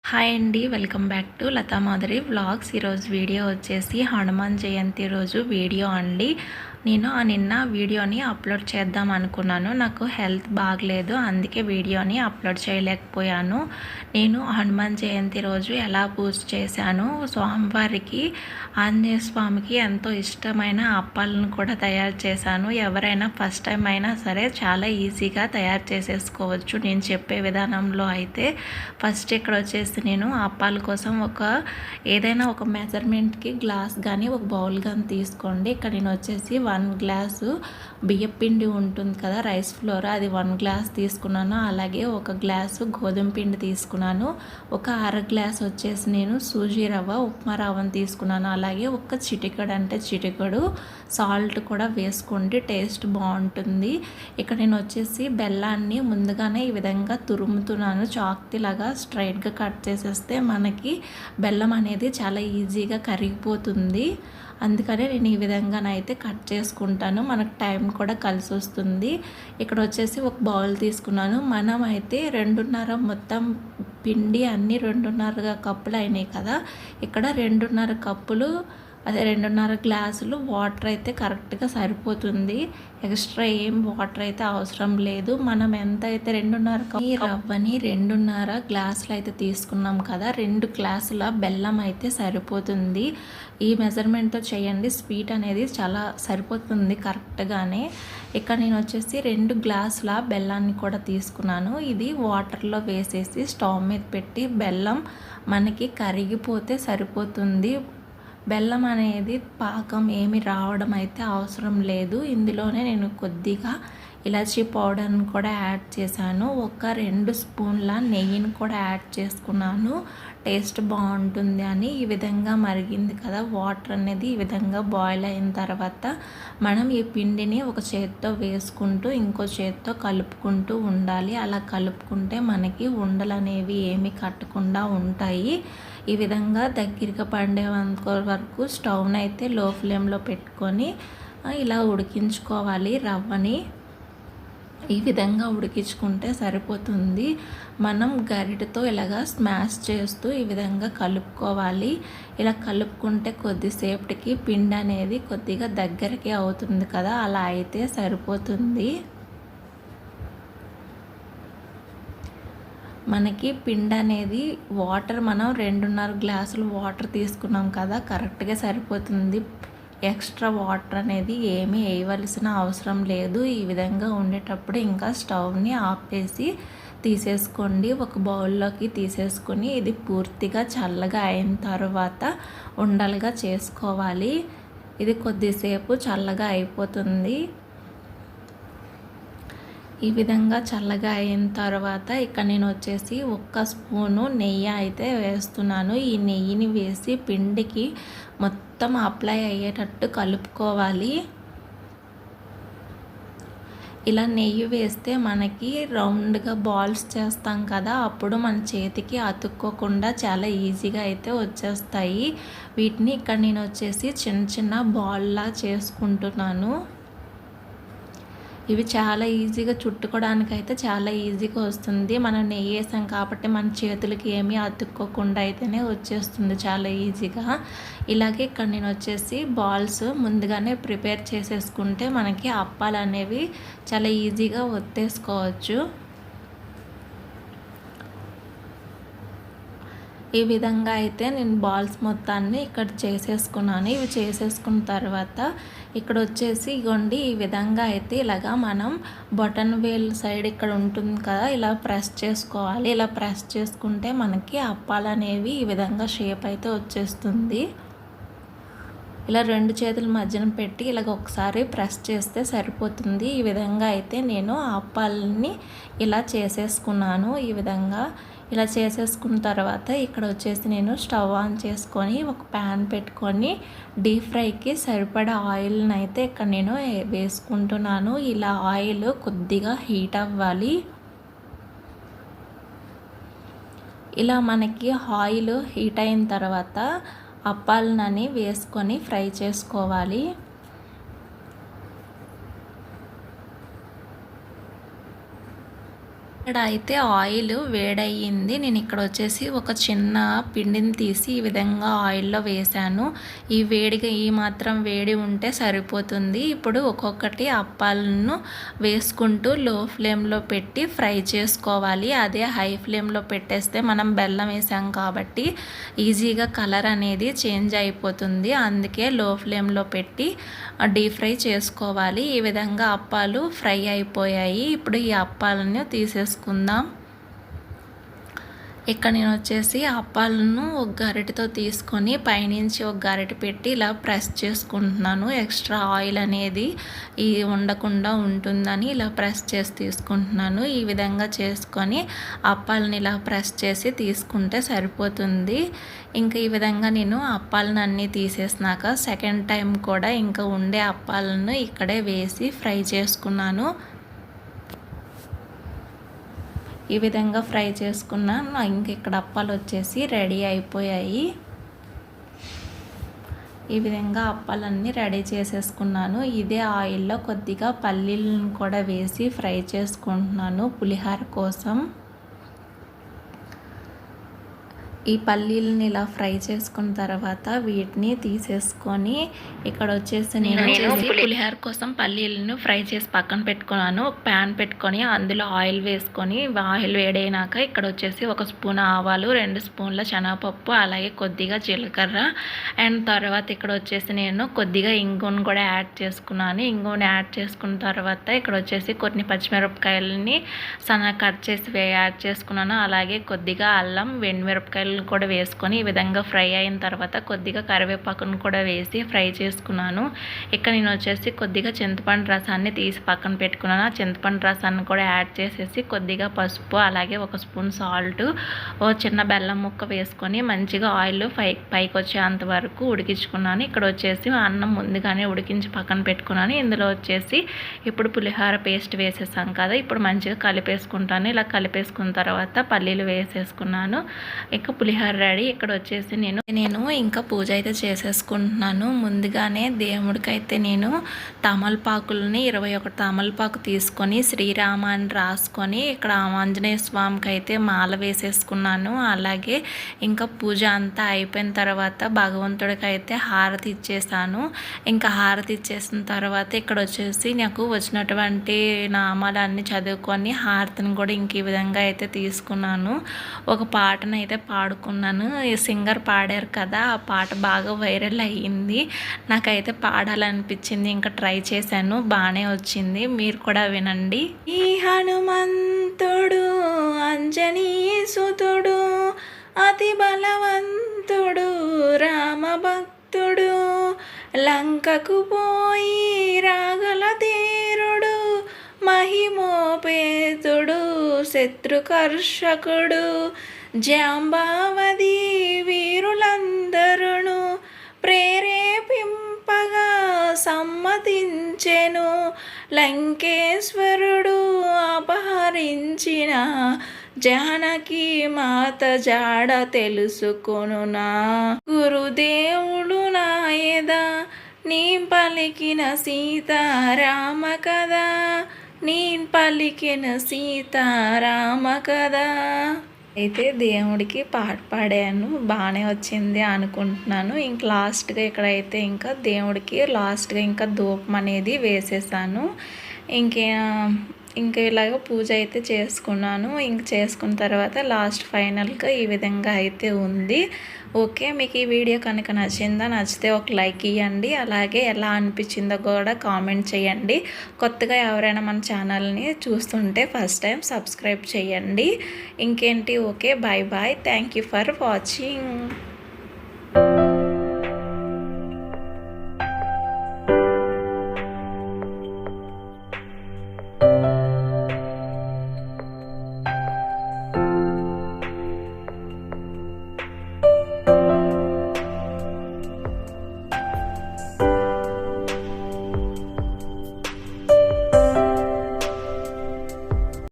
Hi అండి, welcome back to Latha Madhuri vlogs. ఈరోజు video వచ్చేసి హనుమాన్ జయంతి రోజు వీడియో అండి. నేను నిన్న వీడియోని అప్లోడ్ చేద్దాం అనుకున్నాను. నాకు హెల్త్ బాగలేదు, అందుకే వీడియోని అప్లోడ్ చేయలేకపోయాను. నేను హనుమాన్ జయంతి రోజు ఎలా పూజ చేశాను, స్వామివారికి ఆంజనేయ స్వామికి ఎంతో ఇష్టమైన అప్పాలను కూడా తయారు చేశాను. ఎవరైనా ఫస్ట్ టైం అయినా సరే చాలా ఈజీగా తయారు చేసేసుకోవచ్చు నేను చెప్పే విధానంలో. అయితే ఫస్ట్ ఇక్కడ వచ్చేసి నేను అప్పాల కోసం ఏదైనా ఒక మెజర్మెంట్కి గ్లాస్ కానీ ఒక బౌల్ కానీ తీసుకోండి. ఇక్కడ నేను వచ్చేసి 1 గ్లాసు బియ్యం పిండి ఉంటుంది కదా, రైస్ ఫ్లోర్, అది 1 గ్లాస్ తీసుకున్నాను. అలాగే 1 గ్లాసు గోధుమ పిండి తీసుకున్నాను. ఒక అర గ్లాస్ వచ్చేసి నేను సూజీ రవ్వ, ఉప్మా రవ్వను తీసుకున్నాను. అలాగే ఒక చిటికెడు సాల్ట్ కూడా వేసుకోండి, టేస్ట్ బాగుంటుంది. ఇక్కడ నేను వచ్చేసి బెల్లాన్ని ముందుగానే ఈ విధంగా తురుముతున్నాను. చాక్తిలాగా స్ట్రైట్గా కట్ చేసేస్తే మనకి బెల్లం అనేది చాలా ఈజీగా కరిగిపోతుంది. అందుకనే నేను ఈ విధంగానైతే కట్ చేసుకుంటాను, మనకు టైం కూడా కలిసి వస్తుంది. ఇక్కడ వచ్చేసి ఒక బౌల్ తీసుకున్నాను. మనం అయితే 2.5 మొత్తం పిండి అన్నీ 2.5 కప్పులు అయినాయి కదా, ఇక్కడ 2.5 కప్పులు, అదే 2.5 గ్లాసులు వాటర్ అయితే కరెక్ట్గా సరిపోతుంది. ఎక్స్ట్రా ఏం వాటర్ అయితే అవసరం లేదు. మనం ఎంత అయితే 2.5 కప్పు రవ్వని 2.5 గ్లాసులు అయితే తీసుకున్నాం కదా, 2 గ్లాసుల బెల్లం అయితే సరిపోతుంది. ఈ మెజర్మెంట్తో చేయండి, స్వీట్ అనేది చాలా సరిపోతుంది కరెక్ట్గానే. ఇక్కడ నేను వచ్చేసి 2 గ్లాసుల బెల్లాన్ని కూడా తీసుకున్నాను. ఇది వాటర్లో వేసేసి స్టవ్ మీద పెట్టి బెల్లం మనకి కరిగిపోతే సరిపోతుంది. బెల్లం అనేది పాకం ఏమి రావడం అయితే అవసరం లేదు. ఇందులోనే నేను కొద్దిగా ఇలాచీ పౌడర్ని కూడా యాడ్ చేశాను. 2 స్పూన్ల నెయ్యిని కూడా యాడ్ చేసుకున్నాను, టేస్ట్ బాగుంటుంది అని. ఈ విధంగా మరిగింది కదా వాటర్ అనేది, ఈ విధంగా బాయిల్ అయిన తర్వాత మనం ఈ పిండిని ఒక చేత్తో వేసుకుంటూ ఇంకో చేత్తో కలుపుకుంటూ ఉండాలి. అలా కలుపుకుంటే మనకి ఉండలు అనేవి ఏమి కట్టకుండా ఉంటాయి. ఈ విధంగా దగ్గరగా పడే వరకు స్టవ్ని అయితే లో ఫ్లేమ్లో పెట్టుకొని ఇలా ఉడికించుకోవాలి. రవ్వని ఈ విధంగా ఉడికించుకుంటే సరిపోతుంది. మనం గరిటెతో ఇలాగా స్మాష్ చేస్తూ ఈ విధంగా కలుపుకోవాలి. ఇలా కలుపుకుంటే కొద్దిసేపటికి పిండి అనేది కొద్దిగా దగ్గరికి అవుతుంది కదా, అలా అయితే సరిపోతుంది. మనకి పిండి అనేది వాటర్ మనం 2.5 గ్లాసులు వాటర్ తీసుకున్నాం కదా, కరెక్ట్గా సరిపోతుంది. ఎక్స్ట్రా వాటర్ అనేది ఏమీ వేయవలసిన అవసరం లేదు. ఈ విధంగా ఉండేటప్పుడు ఇంకా స్టవ్ని ఆపేసి తీసేసుకోండి, ఒక బౌల్లోకి తీసేసుకొని ఇది పూర్తిగా చల్లగా అయిన తర్వాత ఉండలుగా చేసుకోవాలి. ఇది కొద్దిసేపు చల్లగా అయిపోతుంది. ఈ విధంగా చల్లగా అయిన తర్వాత ఇక్కడ నేను వచ్చేసి 1 స్పూను నెయ్యి అయితే వేస్తున్నాను. ఈ నెయ్యిని వేసి పిండికి మొత్తం అప్లై అయ్యేటట్టు కలుపుకోవాలి. ఇలా నెయ్యి వేస్తే మనకి రౌండ్గా బాల్స్ చేస్తాం కదా, అప్పుడు మన చేతికి అతుక్కోకుండా చాలా ఈజీగా అయితే వచ్చేస్తాయి. వీటిని ఇక్కడ నేను వచ్చేసి చిన్న చిన్న బాల్లా చేసుకుంటున్నాను. ఇవి చాలా ఈజీగా చుట్టుకోవడానికి అయితే చాలా ఈజీగా వస్తుంది. మనం నెయ్యి వేసాం కాబట్టి మన చేతులకి ఏమీ అతుక్కోకుండా అయితేనే వచ్చేస్తుంది చాలా ఈజీగా. ఇలాగే ఇక్కడ నేను వచ్చేసి బాల్స్ ముందుగానే ప్రిపేర్ చేసేసుకుంటే మనకి అప్పాలు అనేవి చాలా ఈజీగా ఒత్తేసుకోవచ్చు. ఈ విధంగా అయితే నేను బాల్స్ మొత్తాన్ని ఇక్కడ చేసేసుకున్నాను. ఇవి చేసేసుకున్న తర్వాత ఇక్కడ వచ్చేసి ఇగోండి, ఈ విధంగా అయితే ఇలాగా మనం బటన్ వేల్ సైడ్ ఇక్కడ ఉంటుంది కదా, ఇలా ప్రెస్ చేసుకోవాలి. ఇలా ప్రెస్ చేసుకుంటే మనకి అప్పాలు అనేవి ఈ విధంగా షేప్ అయితే వచ్చేస్తుంది. ఇలా 2 చేతుల మధ్యన పెట్టి ఇలాగ ఒకసారి ప్రెస్ చేస్తే సరిపోతుంది. ఈ విధంగా అయితే నేను అప్పాలని ఇలా చేసేసుకున్నాను. ఈ విధంగా ఇలా చేసేసుకున్న తర్వాత ఇక్కడ వచ్చేసి నేను స్టవ్ ఆన్ చేసుకొని ఒక ప్యాన్ పెట్టుకొని డీప్ ఫ్రైకి సరిపడా ఆయిల్ని అయితే ఇక్కడ నేను వేసుకుంటున్నాను. ఇలా ఆయిల్ కొద్దిగా హీట్ అవ్వాలి. ఇలా మనకి ఆయిల్ హీట్ అయిన తర్వాత అప్పాలని వేసుకొని ఫ్రై చేసుకోవాలి. ఇక్కడ అయితే ఆయిల్ వేడయ్యింది. నేను ఇక్కడ వచ్చేసి ఒక చిన్న పిండిని తీసి ఈ విధంగా ఆయిల్లో వేశాను. ఈ వేడిగా ఈ మాత్రం వేడి ఉంటే సరిపోతుంది. ఇప్పుడు ఒక్కొక్కటి అప్పాలను వేసుకుంటూ లో ఫ్లేమ్లో పెట్టి ఫ్రై చేసుకోవాలి. అదే హై ఫ్లేమ్లో పెట్టేస్తే మనం బెల్లం వేసాం కాబట్టి ఈజీగా కలర్ అనేది చేంజ్ అయిపోతుంది. అందుకే లో ఫ్లేమ్లో పెట్టి డీప్ ఫ్రై చేసుకోవాలి. ఈ విధంగా అప్పాలు ఫ్రై అయిపోయాయి. ఇప్పుడు ఈ అప్పాలను తీసేసుకుందాం. ఇక్కడ నేను వచ్చేసి అప్పాలను ఒక గరిటెతో తీసుకొని పైనుంచి ఒక గరిటె పెట్టి ఇలా ప్రెస్ చేసుకుంటున్నాను. ఎక్స్ట్రా ఆయిల్ అనేది ఉండకుండా ఉంటుందని ఇలా ప్రెస్ చేసి తీసుకుంటున్నాను. ఈ విధంగా చేసుకొని అప్పాలను ఇలా ప్రెస్ చేసి తీసుకుంటే సరిపోతుంది. ఇంకా ఈ విధంగా నేను అప్పాలను అన్నీ తీసేసినాక సెకండ్ టైం కూడా ఇంకా ఉండే అప్పాలను ఇక్కడే వేసి ఫ్రై చేసుకున్నాను. ఈ విధంగా ఫ్రై చేసుకున్న ఇంక ఇక్కడ అప్పాలు వచ్చేసి రెడీ అయిపోయాయి. ఈ విధంగా అప్పాలన్నీ రెడీ చేసేసుకున్నాను. ఇదే ఆయిల్లో కొద్దిగా పల్లీలను కూడా వేసి ఫ్రై చేసుకుంటున్నాను పులిహోర కోసం. ఈ పల్లీలని ఇలా ఫ్రై చేసుకున్న తర్వాత వీటిని తీసేసుకొని ఇక్కడ వచ్చేసి నేను పులిహోర కోసం పల్లీలను ఫ్రై చేసి పక్కన పెట్టుకున్నాను. ఒక ప్యాన్ పెట్టుకొని అందులో ఆయిల్ వేసుకొని ఆయిల్ వేడైనాక ఇక్కడ వచ్చేసి 1 స్పూన్ ఆవాలు, 2 స్పూన్ల శనగపప్పు, అలాగే కొద్దిగా జీలకర్ర అండ్ తర్వాత ఇక్కడ వచ్చేసి నేను కొద్దిగా ఇంగువను కూడా యాడ్ చేసుకున్నాను. ఇంగువను యాడ్ చేసుకున్న తర్వాత ఇక్కడ వచ్చేసి కొన్ని పచ్చిమిరపకాయలని సన్నగా కట్ చేసి యాడ్ చేసుకున్నాను. అలాగే కొద్దిగా అల్లం, వెండిమిరపకాయలు కూడా వేసుకొని ఈ విధంగా ఫ్రై అయిన తర్వాత కొద్దిగా కరివేపాకును కూడా వేసి ఫ్రై చేసుకున్నాను. ఇక్కడ నేను వచ్చేసి కొద్దిగా చింతపండు రసాన్ని తీసి పక్కన పెట్టుకున్నాను. ఆ చింతపండు రసాన్ని కూడా యాడ్ చేసేసి కొద్దిగా పసుపు, అలాగే 1 స్పూన్ సాల్ట్, ఓ చిన్న బెల్లం ముక్క వేసుకొని మంచిగా ఆయిల్ పైకి వచ్చేంత వరకు ఉడికించుకున్నాను. ఇక్కడ వచ్చేసి అన్నం ముందుగానే ఉడికించి పక్కన పెట్టుకున్నాను. ఇందులో వచ్చేసి ఇప్పుడు పులిహోర పేస్ట్ వేసేసాం కదా, ఇప్పుడు మంచిగా కలిపేసుకుంటాను. ఇలా కలిపేసుకున్న తర్వాత పల్లీలు వేసేసుకున్నాను. ఇంకా పులిహోర రెడీ. ఇక్కడ వచ్చేసి నేను ఇంకా పూజ అయితే చేసేసుకుంటున్నాను. ముందుగానే దేవుడికి అయితే నేను తమలపాకులని 21 తమలపాకు తీసుకొని శ్రీరామ అని రాసుకొని ఇక్కడ ఆంజనేయ స్వామికి అయితే మాల వేసేసుకున్నాను. అలాగే ఇంకా పూజ అంతా అయిపోయిన తర్వాత భగవంతుడికి అయితే హారతి ఇచ్చేసాను. ఇంకా హారతి ఇచ్చేసిన తర్వాత ఇక్కడ వచ్చేసి నాకు వచ్చినటువంటి నామాలన్నీ చదువుకొని హారతిని కూడా ఇంక ఈ విధంగా అయితే తీసుకున్నాను. ఒక పాటను అయితే పాడుకున్నాను. ఈ సింగర్ పాడారు కదా, ఆ పాట బాగా వైరల్ అయ్యింది. నాకైతే పాడాలనిపించింది, ఇంకా ట్రై చేశాను, బాగానే వచ్చింది. మీరు కూడా వినండి. ఈ హనుమంతుడు అంజనీసుతుడు అతి బలవంతుడు రామ భక్తుడు లంకకు పోయి రాగల తీరుడు మహిమోపేతుడు శత్రుకర్షకుడు జాంబావతి వీరులందరును ప్రేరేపింపగా సమ్మతించెను. లంకేశ్వరుడు అపహరించిన జానకి మాత జాడ తెలుసుకొనునా. గురుదేవుడు నాయదా నీ పలికిన సీతారామ కదా, నీ పలికిన సీతారామ కదా. అయితే దేవుడికి పాట పాడాను, బాగానే వచ్చింది అనుకుంటున్నాను. ఇంక లాస్ట్గా ఇక్కడైతే ఇంకా దేవుడికి లాస్ట్గా ఇంకా ధూపం అనేది వేసేసాను. ఇంకా ఇలాగ పూజ అయితే చేసుకున్నాను. ఇంక చేసుకున్న తర్వాత లాస్ట్ ఫైనల్గా ఈ విధంగా అయితే ఉంది. ఓకే, మీకు ఈ వీడియో కనుక నచ్చితే ఒక లైక్ ఇవ్వండి. అలాగే ఎలా అనిపించిందో కూడా కామెంట్ చేయండి. కొత్తగా ఎవరైనా మన ఛానల్ని చూస్తుంటే ఫస్ట్ టైం సబ్స్క్రైబ్ చేయండి. ఇంకేంటి, okay, bye bye. Thank you for watching.